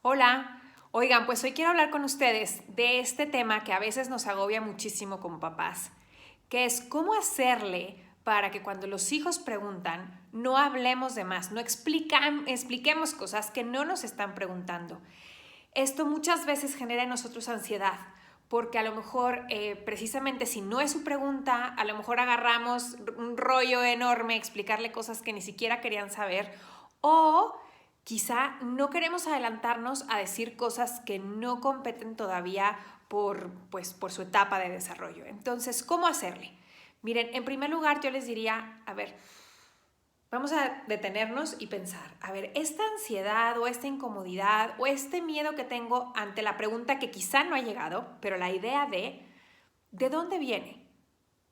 Hola, oigan, pues hoy quiero hablar con ustedes de este tema que a veces nos agobia muchísimo como papás, que es cómo hacerle para que cuando los hijos preguntan no hablemos de más, no expliquemos cosas que no nos están preguntando. Esto muchas veces genera en nosotros ansiedad, porque a lo mejor precisamente si no es su pregunta, a lo mejor agarramos un rollo enorme, explicarle cosas que ni siquiera querían saber, o quizá no queremos adelantarnos a decir cosas que no competen todavía por su etapa de desarrollo. Entonces, ¿cómo hacerle? Miren, en primer lugar yo les diría, a ver, vamos a detenernos y pensar, a ver, esta ansiedad o esta incomodidad o este miedo que tengo ante la pregunta que quizá no ha llegado, pero la idea ¿de dónde viene?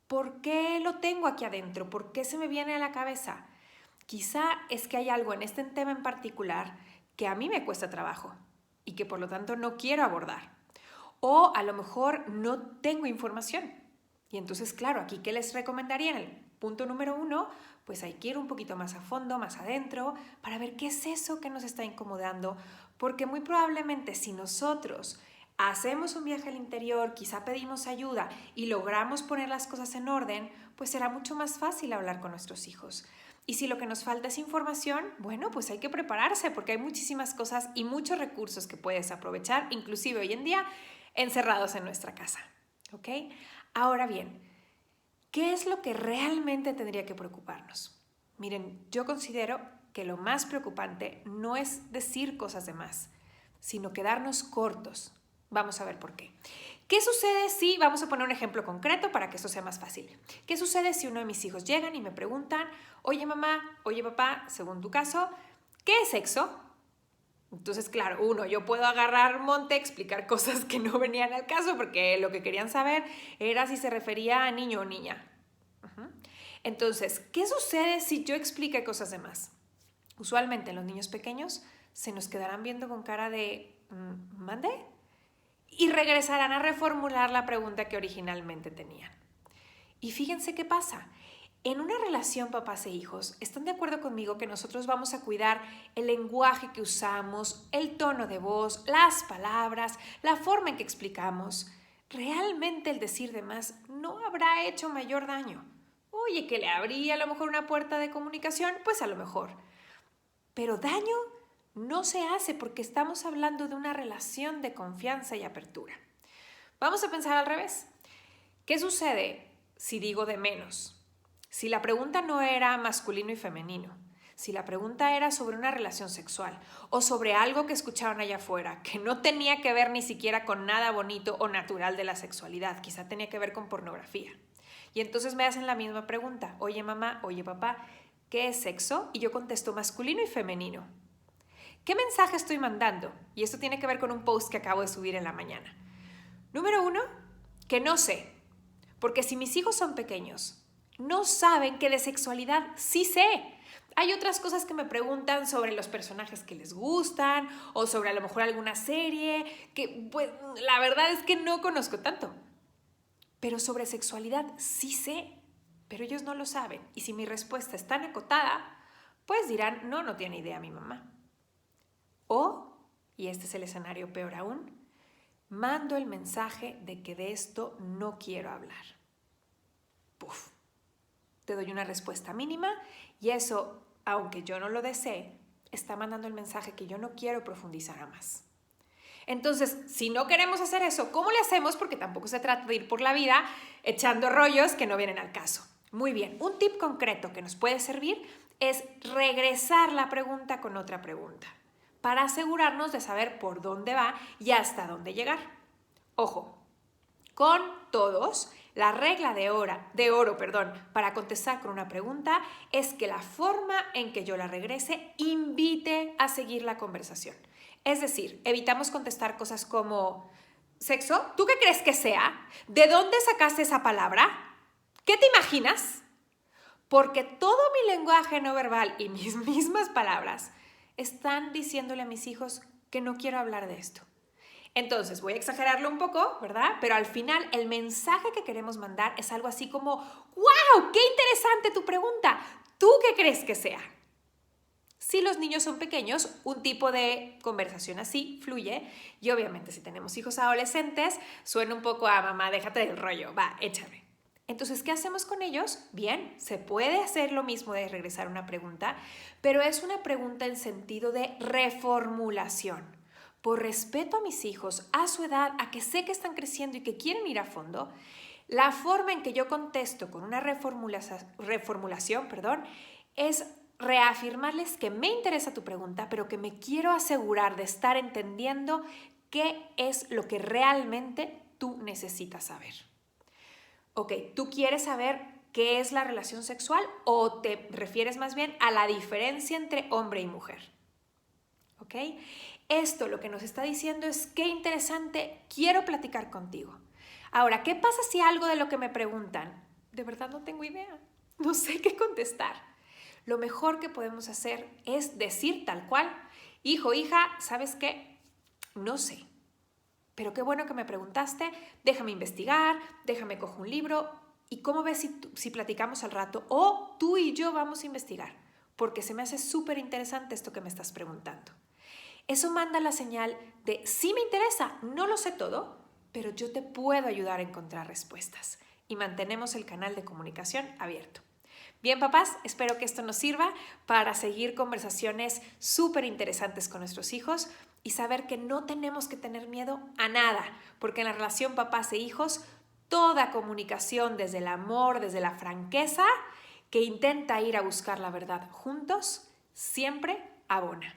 ¿Por qué lo tengo aquí adentro? ¿Por qué se me viene a la cabeza? Quizá es que hay algo en este tema en particular que a mí me cuesta trabajo y que por lo tanto no quiero abordar. O a lo mejor no tengo información. Y entonces, claro, aquí, ¿qué les recomendaría? En el punto número 1, pues hay que ir un poquito más a fondo, más adentro, para ver qué es eso que nos está incomodando, porque muy probablemente si nosotros hacemos un viaje al interior, quizá pedimos ayuda y logramos poner las cosas en orden, pues será mucho más fácil hablar con nuestros hijos. Y si lo que nos falta es información, bueno, pues hay que prepararse porque hay muchísimas cosas y muchos recursos que puedes aprovechar, inclusive hoy en día, encerrados en nuestra casa. ¿Ok? Ahora bien, ¿qué es lo que realmente tendría que preocuparnos? Miren, yo considero que lo más preocupante no es decir cosas de más, sino quedarnos cortos. Vamos a ver por qué. ¿Qué sucede si, vamos a poner un ejemplo concreto para que esto sea más fácil? ¿Qué sucede si uno de mis hijos llegan y me preguntan, oye mamá, oye papá, según tu caso, ¿qué es sexo? Entonces, claro, yo puedo agarrar monte, explicar cosas que no venían al caso porque lo que querían saber era si se refería a niño o niña. Entonces, ¿qué sucede si yo explique cosas de más? Usualmente los niños pequeños se nos quedarán viendo con cara de ¿mande? Y regresarán a reformular la pregunta que originalmente tenían. Y fíjense qué pasa. En una relación papás e hijos, ¿están de acuerdo conmigo que nosotros vamos a cuidar el lenguaje que usamos, el tono de voz, las palabras, la forma en que explicamos? Realmente el decir de más no habrá hecho mayor daño. Oye, que le abría a lo mejor una puerta de comunicación, pues a lo mejor. Pero daño no se hace porque estamos hablando de una relación de confianza y apertura. Vamos a pensar al revés. ¿Qué sucede si digo de menos? Si la pregunta no era masculino y femenino, si la pregunta era sobre una relación sexual o sobre algo que escuchaban allá afuera, que no tenía que ver ni siquiera con nada bonito o natural de la sexualidad, quizá tenía que ver con pornografía. Y entonces me hacen la misma pregunta, oye mamá, oye papá, ¿qué es sexo? Y yo contesto masculino y femenino. ¿Qué mensaje estoy mandando? Y esto tiene que ver con un post que acabo de subir en la mañana. Número 1, que no sé. Porque si mis hijos son pequeños, no saben que de sexualidad sí sé. Hay otras cosas que me preguntan sobre los personajes que les gustan o sobre a lo mejor alguna serie que pues la verdad es que no conozco tanto. Pero sobre sexualidad sí sé, pero ellos no lo saben. Y si mi respuesta es tan acotada, pues dirán, no, no tiene idea mi mamá. O, y este es el escenario peor aún, mando el mensaje de que de esto no quiero hablar. Puf, te doy una respuesta mínima y eso, aunque yo no lo desee, está mandando el mensaje que yo no quiero profundizar a más. Entonces, si no queremos hacer eso, ¿cómo le hacemos? Porque tampoco se trata de ir por la vida echando rollos que no vienen al caso. Muy bien, un tip concreto que nos puede servir es regresar la pregunta con otra pregunta para asegurarnos de saber por dónde va y hasta dónde llegar. Ojo, con todos, la regla de oro, para contestar con una pregunta es que la forma en que yo la regrese invite a seguir la conversación. Es decir, evitamos contestar cosas como ¿sexo? ¿Tú qué crees que sea? ¿De dónde sacaste esa palabra? ¿Qué te imaginas? Porque todo mi lenguaje no verbal y mis mismas palabras están diciéndole a mis hijos que no quiero hablar de esto. Entonces, voy a exagerarlo un poco, ¿verdad? Pero al final el mensaje que queremos mandar es algo así como, ¡wow! ¡Qué interesante tu pregunta! ¿Tú qué crees que sea? Si los niños son pequeños, un tipo de conversación así fluye. Y obviamente si tenemos hijos adolescentes, suena un poco a mamá, déjate del rollo, va, échame. Entonces, ¿qué hacemos con ellos? Bien, se puede hacer lo mismo de regresar una pregunta, pero es una pregunta en sentido de reformulación. Por respeto a mis hijos, a su edad, a que sé que están creciendo y que quieren ir a fondo, la forma en que yo contesto con una reformulación, es reafirmarles que me interesa tu pregunta, pero que me quiero asegurar de estar entendiendo qué es lo que realmente tú necesitas saber. Ok, ¿tú quieres saber qué es la relación sexual o te refieres más bien a la diferencia entre hombre y mujer? ¿Ok? Esto lo que nos está diciendo es qué interesante, quiero platicar contigo. Ahora, ¿qué pasa si algo de lo que me preguntan, de verdad no tengo idea, no sé qué contestar? Lo mejor que podemos hacer es decir tal cual, hijo, hija, ¿sabes qué? No sé. Pero qué bueno que me preguntaste, déjame investigar, déjame coger un libro y cómo ves si platicamos al rato o tú y yo vamos a investigar, porque se me hace súper interesante esto que me estás preguntando. Eso manda la señal de sí me interesa, no lo sé todo, pero yo te puedo ayudar a encontrar respuestas y mantenemos el canal de comunicación abierto. Bien, papás, espero que esto nos sirva para seguir conversaciones súper interesantes con nuestros hijos y saber que no tenemos que tener miedo a nada, porque en la relación papás e hijos, toda comunicación desde el amor, desde la franqueza, que intenta ir a buscar la verdad juntos, siempre abona.